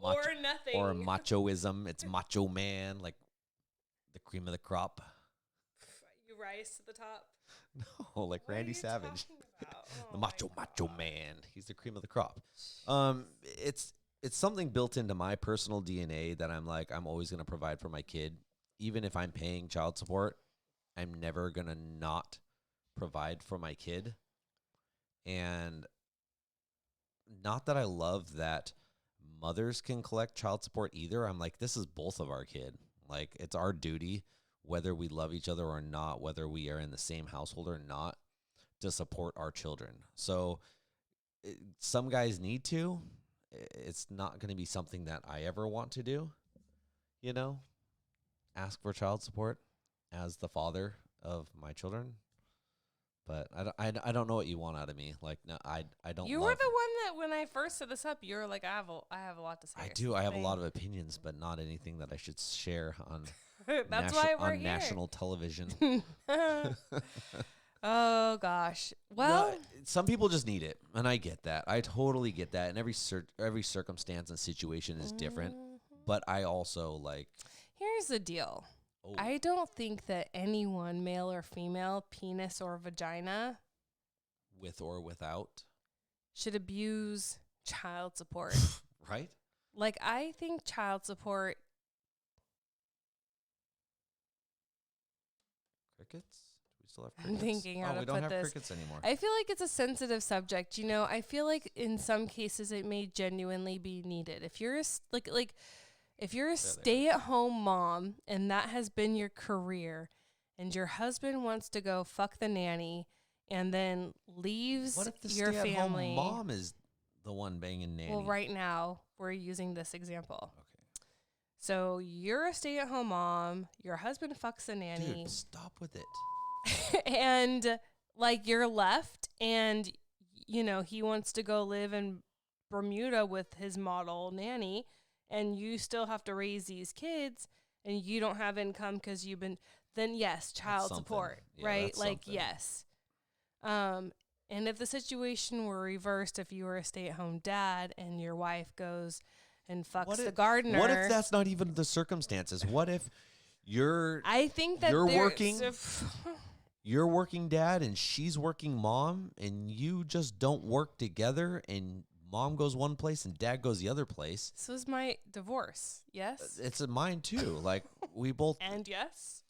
macho Or nothing. or machoism. It's macho man, like the cream of the crop. You rise to the top. No, like What are Randy you Savage. talking about? The Oh my macho God. man. He's the cream of the crop. It's something built into my personal DNA that I'm always going to provide for my kid, even if I'm paying child support. I'm never going to not provide for my kid. And not that I love that mothers can collect child support either. I'm like, this is both of our kid. Like, it's our duty, whether we love each other or not, whether we are in the same household or not, to support our children. So some guys need to. It's not going to be something that I ever want to do, you know, ask for child support as the father of my children. But I don't know what you want out of me. Like, no, I don't You love. were the one that when I first set this up, you were like, I have a lot to say. I do. I have a lot of opinions, but not anything that I should share on That's why we're on here. national television. Oh gosh. No, Well, some people just need it, and I get that. I totally get that. And every circumstance and situation is different. But I also like. here's the deal. Oh, I don't think that anyone, male or female, penis or vagina, with or without, should abuse child support. right? Like, I think child support. Crickets? Do we still have I'm crickets? thinking how to we don't put have this. crickets anymore. I feel like it's a sensitive subject. You know, I feel like in some cases it may genuinely be needed. If you're if you're a stay-at-home mom and that has been your career, and your husband wants to go fuck the nanny and then leaves What if the your stay-at-home family. mom is the one banging nanny? Well, right now we're using this example. Okay. So you're a stay-at-home mom. Your husband fucks a nanny. Dude, stop with it. And like you're left and you know he wants to go live in Bermuda with his model nanny and you still have to raise these kids and you don't have income because you've been then yes, child support, Yeah, right? that's Like something. yes. And if the situation were reversed, if you were a stay-at-home dad and your wife goes and fucks the gardener, What if that's not even the circumstances? What if you're I think that you're there's- working you're working dad and she's working mom and you just don't work together and mom goes one place and dad goes the other place? This was my divorce. Yes. It's a mine too. Like we both And yes.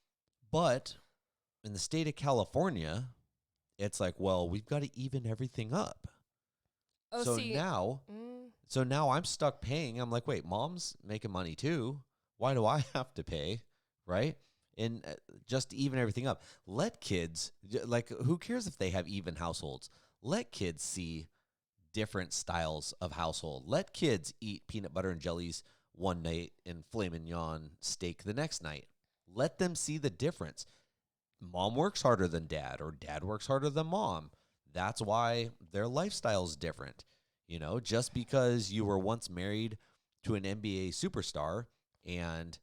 but in the state of California, it's like, well, we've got to even everything up. Oh, so see. now I'm stuck paying. I'm like, wait, mom's making money too. Why do I have to pay? Right? And just to even everything up. Let kids, like, who cares if they have even households? Let kids see different styles of household. Let kids eat peanut butter and jellies one night and filet mignon steak the next night. Let them see the difference. Mom works harder than dad, or dad works harder than mom. That's why their lifestyle's different. You know, just because you were once married to an NBA superstar and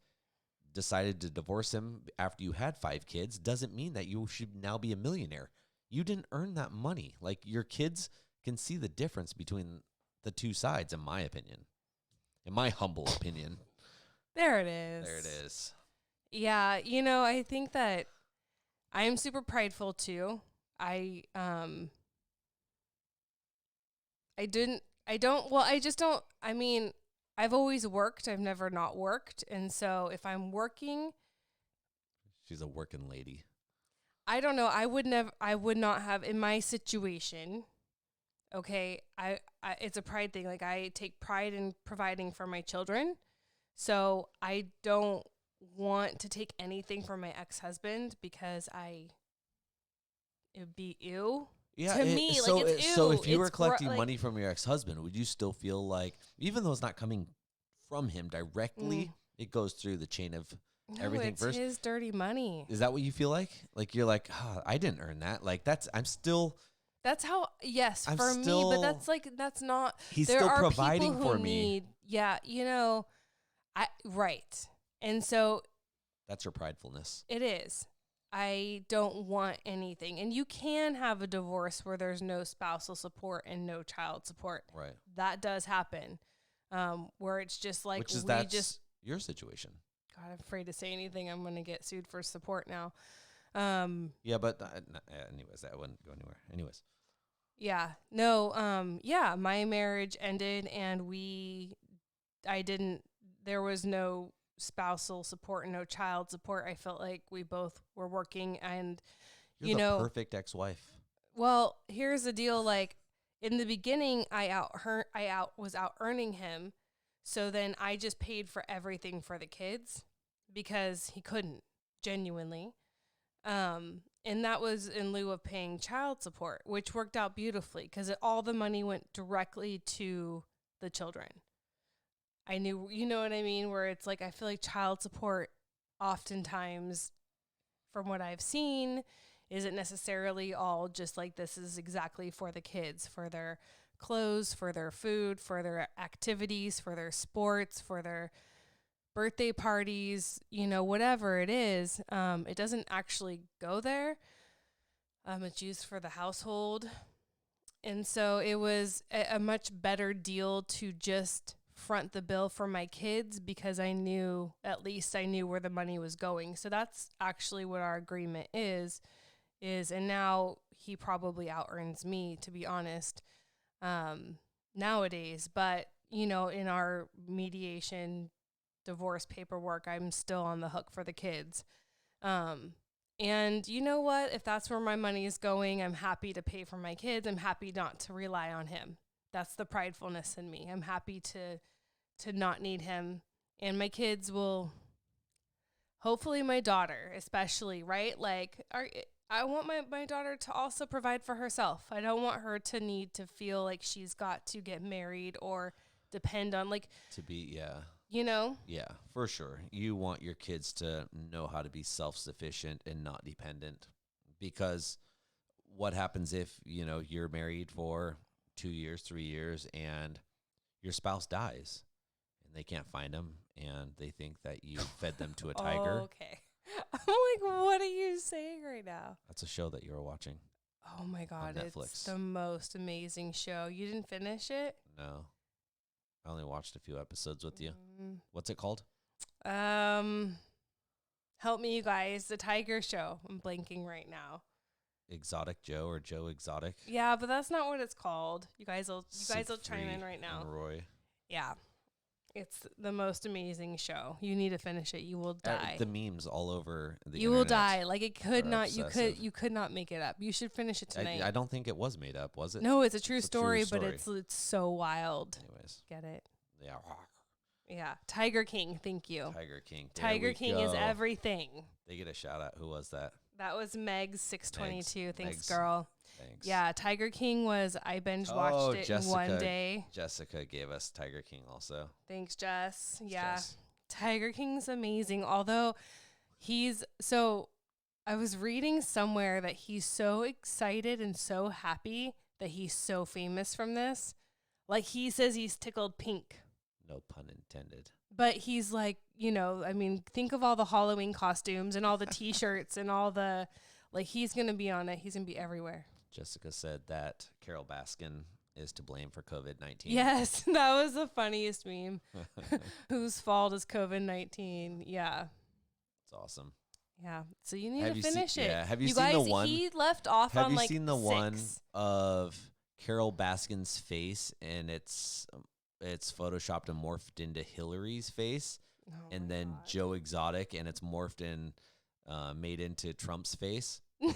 decided to divorce him after you had 5 kids doesn't mean that you should now be a millionaire. You didn't earn that money. Like, your kids can see the difference between the two sides, in my opinion. In my humble opinion. There it is. There it is. Yeah, you know, I think that I am super prideful too. I mean, I've always worked. I've never not worked. And so if I'm working, She's a working lady. I don't know, I would not have in my situation. Okay, I it's a pride thing. Like, I take pride in providing for my children. So I don't want to take anything from my ex-husband because it would be ew. Yeah, To me, so like, it's so ew. if you were It's collecting like- money from your ex-husband, would you still feel like, even though it's not coming from him directly, it goes through the chain of No, everything it's first. his dirty money. Is that what you feel like? Like you're like, I didn't earn that. Like That's how, yes, I'm for me, but still, that's not, he's there still are providing people for who me. need, yeah, right. And so That's your pridefulness. it is. I don't want anything. And you can have a divorce where there's no spousal support and no child support. Right. That does happen. Where it's just like, That's your situation. God, I'm afraid to say anything. I'm going to get sued for support now. Yeah, but anyways, that wouldn't go anywhere. Anyways. Yeah. No, yeah, my marriage ended and there was no spousal support and no child support. I felt like we both were working and, You're the perfect ex-wife. Well, here's the deal. Like in the beginning, I was out earning him. So then I just paid for everything for the kids because he couldn't, genuinely. And that was in lieu of paying child support, which worked out beautifully because all the money went directly to the children. I knew, you know what I mean? Where it's like, I feel like child support oftentimes, from what I've seen, isn't necessarily all just like, this is exactly for the kids, for their clothes, for their food, for their activities, for their sports, for their birthday parties, whatever it is. It doesn't actually go there. It's used for the household. And so it was a much better deal to just front the bill for my kids because at least I knew where the money was going. So that's actually what our agreement is, and now he probably out earns me, to be honest, nowadays. But, in our mediation divorce paperwork, I'm still on the hook for the kids. And you know what? If that's where my money is going, I'm happy to pay for my kids. I'm happy not to rely on him. That's the pridefulness in me. I'm happy to not need him. And my kids will, hopefully my daughter especially, right? Like, I want my daughter to also provide for herself. I don't want her to need to feel like she's got to get married or depend on, like, to be, yeah. Yeah, for sure. You want your kids to know how to be self-sufficient and not dependent, because what happens if, you're married for 2 years, 3 years, and your spouse dies and they can't find them and they think that you fed them to a tiger? Oh, okay. I'm like, what are you saying right now? That's a show that you were watching. Oh my God, on Netflix. it's the most amazing show. You didn't finish it? No. I only watched a few episodes with you. What's it called? Help me, you guys. The Tiger Show. I'm blanking right now. Exotic Joe or Joe Exotic? Yeah, but that's not what it's called. You guys will chime in right now. And Roy. Yeah. It's the most amazing show. You need to finish it. You will die. The memes all over the You internet will die. Like, it could not. obsessive. You could not make it up. You should finish it tonight. I don't think it was made up, was it? No, it's a true It's a true story, story. but it's so wild. Anyways. Get it? Yeah. Yeah. Tiger King. Thank you. Tiger King. There Tiger we King is go. everything. They get a shout out. Who was that? That was Meg's 622. Thanks, Megs. girl. Thanks. Yeah, Tiger King was, I binge watched it in one day. Jessica gave us Tiger King also. Thanks, Jess. Thanks, Yeah. Jess. Tiger King's amazing. Although I was reading somewhere that he's so excited and so happy that he's so famous from this. Like, he says he's tickled pink. No pun intended. But he's like, think of all the Halloween costumes and all the T-shirts and all the, like, he's going to be on it. He's going to be everywhere. Jessica said that Carol Baskin is to blame for COVID-19. Yes, that was the funniest meme. Whose fault is COVID-19? Yeah. It's awesome. Yeah. So you need to finish it. Yeah. Have you seen guys, the one? He left off on like Have you seen the 6. one of Carol Baskin's face, and it's photoshopped and morphed into Hillary's face, Oh and my then God. Joe Exotic, and it's morphed and made into Trump's face, and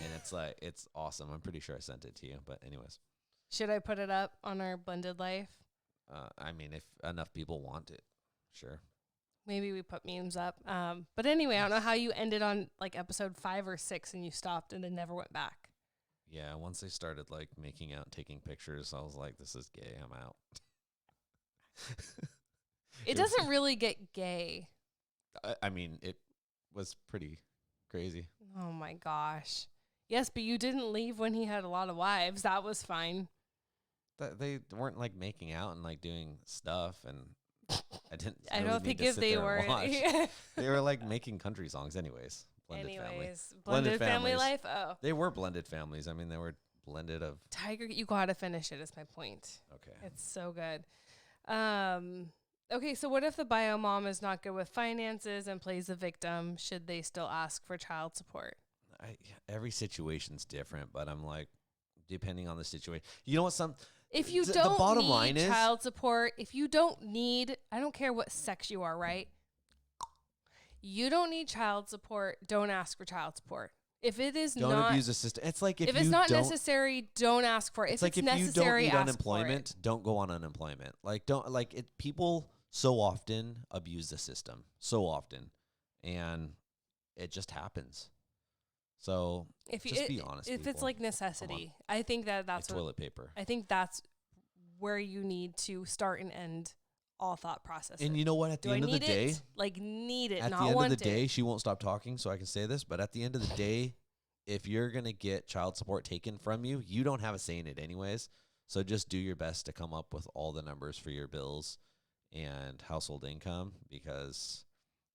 it's awesome. I'm pretty sure I sent it to you, but anyways. Should I put it up on our blended life? I mean, if enough people want it, sure. Maybe we put memes up. But anyway, I don't know how you ended on like episode 5 or 6 and you stopped and then never went back. Yeah, once they started like making out and taking pictures, I was like, this is gay. I'm out. It doesn't really get gay. I mean, it was pretty crazy. Oh my gosh. Yes, but you didn't leave when he had a lot of wives. That was fine. They weren't like making out and like doing stuff, and I didn't. I really don't need think to if sit they there and were. watch. They were like making country songs, anyways. Blended family. Anyways, blended family families. life. Oh, They were blended families. I mean, they were blended of. Tiger, you gotta finish it. Is my point. Okay. It's so good. Okay, so what if the bio mom is not good with finances and plays the victim? Should they still ask for child support? Every situation's different, but I'm like, depending on the situation. You know what? If you the don't bottom need line is child support, if you don't need, I don't care what sex you are, right? You don't need child support. Don't ask for child support. If it is don't not, abuse the system. It's like if it's you not don't, necessary, don't ask for it. it's If like it's if you don't necessary, need ask unemployment, don't go on unemployment. Like don't like it. People so often abuse the system, so often, and it just happens. So If you, just be honest. if it's people. like necessity, I think that's Like what toilet paper. I think that's where you need to start and end all thought processes. And you know what? At the Do I end of the need day, it? Like need it, at not the end want of the it. day, she won't stop talking. So I can say this, but at the end of the day, if you're gonna get child support taken from you, you don't have a say in it anyways. So just do your best to come up with all the numbers for your bills and household income, because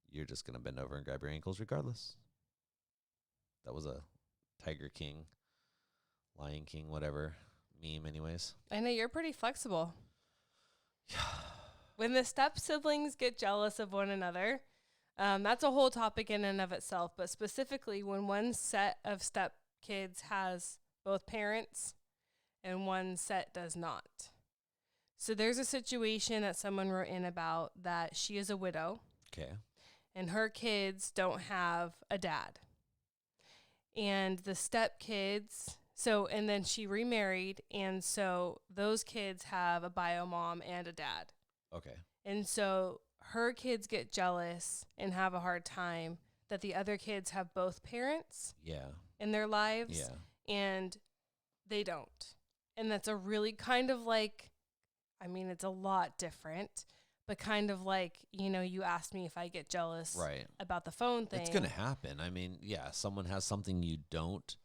you're just gonna bend over and grab your ankles regardless. That was a Tiger King, Lion King, whatever meme, anyways. I know you're pretty flexible. When the step siblings get jealous of one another, that's a whole topic in and of itself. But specifically, when one set of step kids has both parents and one set does not. So there's a situation that someone wrote in about that she is a widow Okay. and her kids don't have a dad. And the step kids, and then she remarried, and so those kids have a bio mom and a dad. Okay. And so her kids get jealous and have a hard time that the other kids have both parents Yeah. in their lives Yeah. and they don't. And that's a really kind of like, I mean, it's a lot different, but kind of like, you asked me if I get jealous Right. about the phone thing. It's going to happen. I mean, yeah, someone has something you don't.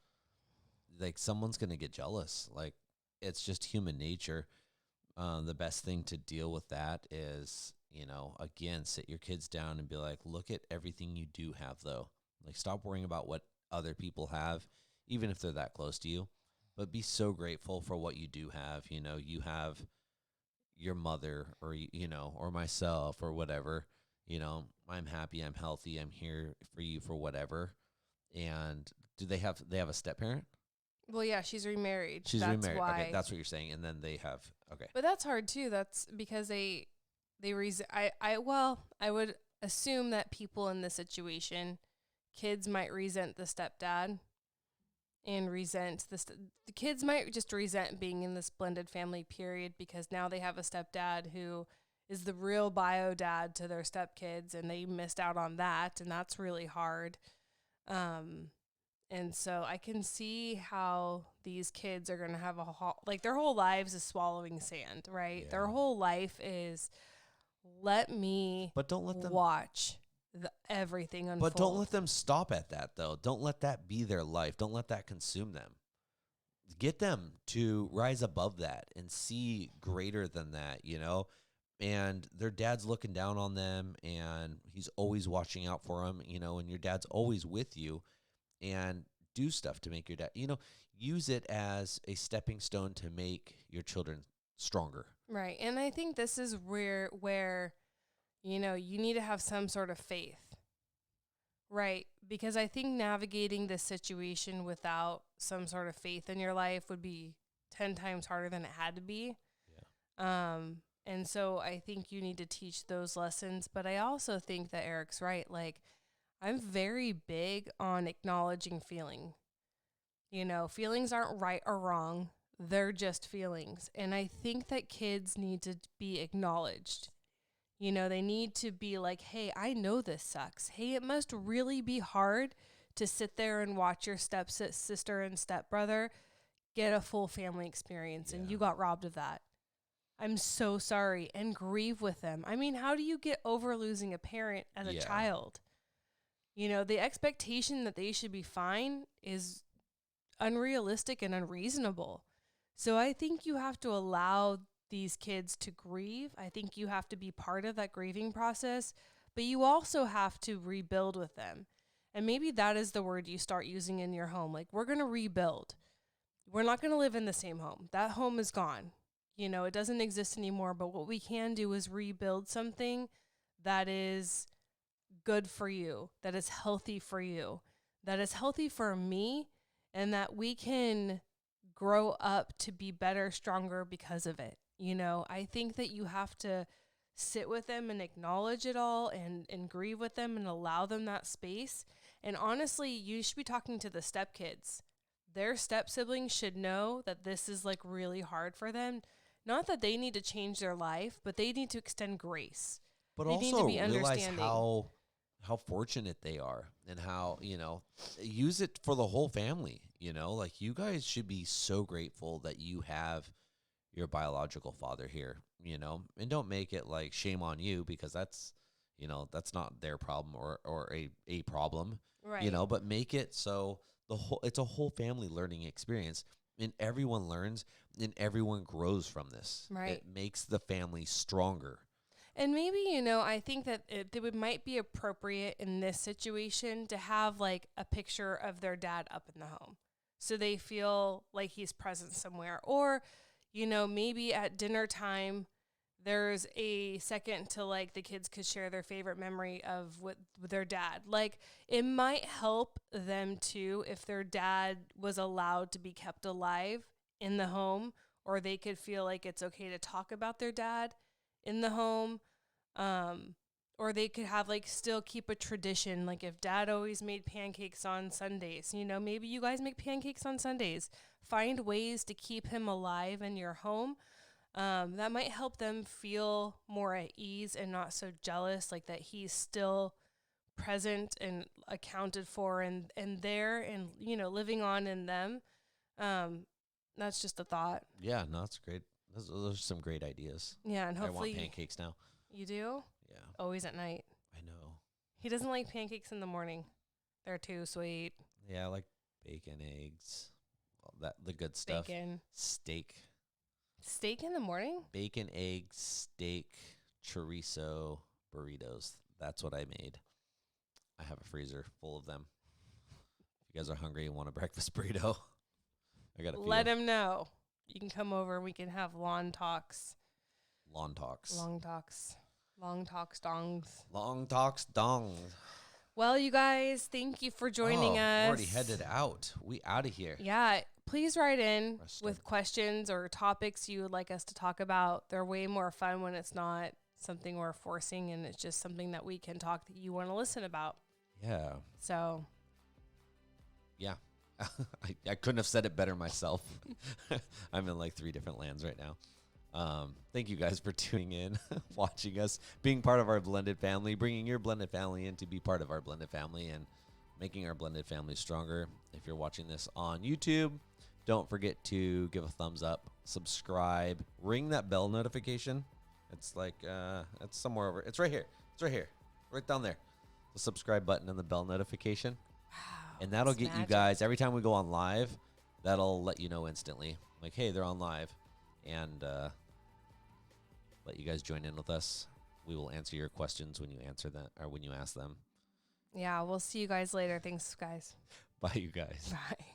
Like, someone's going to get jealous. Like, it's just human nature. The best thing to deal with that is, again, sit your kids down and be like, look at everything you do have, though. Like, stop worrying about what other people have, even if they're that close to you. But be so grateful for what you do have. You have your mother or, or myself or whatever. I'm happy, I'm healthy, I'm here for you for whatever. And do they have a step parent? Well, yeah, she's remarried. She's that's remarried. Why. Okay, that's what you're saying. And then they have, okay. But that's hard too. That's because I would assume that people in this situation, kids might resent the stepdad and resent the kids might just resent being in this blended family period because now they have a stepdad who is the real bio dad to their stepkids and they missed out on that, and that's really hard. And so I can see how these kids are going to have their whole lives is swallowing sand, right? Yeah. Their whole life is let me But don't let them watch everything unfold. But don't let them stop at that, though. Don't let that be their life. Don't let that consume them. Get them to rise above that and see greater than that, And their dad's looking down on them, and he's always watching out for them, and your dad's always with you. And do stuff to make your dad, use it as a stepping stone to make your children stronger. Right. And I think this is where you need to have some sort of faith. Right. Because I think navigating this situation without some sort of faith in your life would be 10 times harder than it had to be. Yeah. And so I think you need to teach those lessons. But I also think that Eric's right. Like, I'm very big on acknowledging feeling. Feelings aren't right or wrong. They're just feelings. And I think that kids need to be acknowledged. They need to be like, hey, I know this sucks. Hey, it must really be hard to sit there and watch your stepsister and stepbrother get a full family experience, and you got robbed of that. I'm so sorry, and grieve with them. I mean, how do you get over losing a parent as a child? You know, the expectation that they should be fine is unrealistic and unreasonable. So I think you have to allow these kids to grieve. I think you have to be part of that grieving process, but you also have to rebuild with them. And maybe that is the word you start using in your home. Like, we're going to rebuild. We're not going to live in the same home. That home is gone. You know, it doesn't exist anymore, but what we can do is rebuild something that is good for you, that is healthy for you, that is healthy for me, and that we can grow up to be better, stronger because of it. You know, I think that you have to sit with them and acknowledge it all and grieve with them and allow them that space. And honestly, you should be talking to the stepkids. Their step siblings should know that this is like really hard for them. Not that they need to change their life, but they need to extend grace. But They need also to be realize understanding. how fortunate they are, and how, you know, use it for the whole family. You know, like, you guys should be so grateful that you have your biological father here, you know, and don't make it like shame on you, because that's, you know, that's not their problem, or a problem, Right. you know, but make it so it's a whole family learning experience, and everyone learns and everyone grows from this. Right. It makes the family stronger. And maybe, you know, I think that it might be appropriate in this situation to have like a picture of their dad up in the home so they feel like he's present somewhere. Or, you know, maybe at dinner time, there's a second to like the kids could share their favorite memory of with their dad. Like, it might help them too if their dad was allowed to be kept alive in the home, or they could feel like it's okay to talk about their dad in the home. Or they could have like still keep a tradition. Like, if dad always made pancakes on Sundays, you know, maybe you guys make pancakes on Sundays. Find ways to keep him alive in your home. That might help them feel more at ease and not so jealous, like that he's still present and accounted for and there and, you know, living on in them. That's just a thought. Yeah, no, that's great. Those are some great ideas. Yeah, and I want hopefully pancakes now. you do. Yeah, Always at night. I know. He doesn't like pancakes in the morning. They're too sweet. Yeah, I like bacon, eggs, all that, the good stuff. Bacon. Steak, In the morning? bacon, eggs, steak, chorizo, burritos. That's what I made. I have a freezer full of them. If you guys are hungry and want a breakfast burrito, I got a few. Let him know. You can come over. We can have lawn talks. Lawn talks. Long talks. Long talks, dongs. Long talks, dong. Well, you guys, thank you for joining us. I'm already headed out. We out of here. Yeah, please write in Rest with of- questions or topics you would like us to talk about. They're way more fun when it's not something we're forcing and it's just something that we can talk that you want to listen about. Yeah. So, Yeah. I couldn't have said it better myself. I'm in like 3 different lands right now. Thank you guys for tuning in, watching us, being part of our blended family, bringing your blended family in to be part of our blended family, and making our blended family stronger. If you're watching this on YouTube, don't forget to give a thumbs up, subscribe, ring that bell notification. It's like, it's somewhere over. It's right here. It's right here. Right down there. The subscribe button and the bell notification. wow. And that'll that's get you magic. guys, every time we go on live, that'll let you know instantly. Like, hey, they're on live. And let you guys join in with us. We will answer your questions when you answer them, or when you ask them. Yeah, we'll see you guys later. Thanks, guys. Bye, you guys. Bye.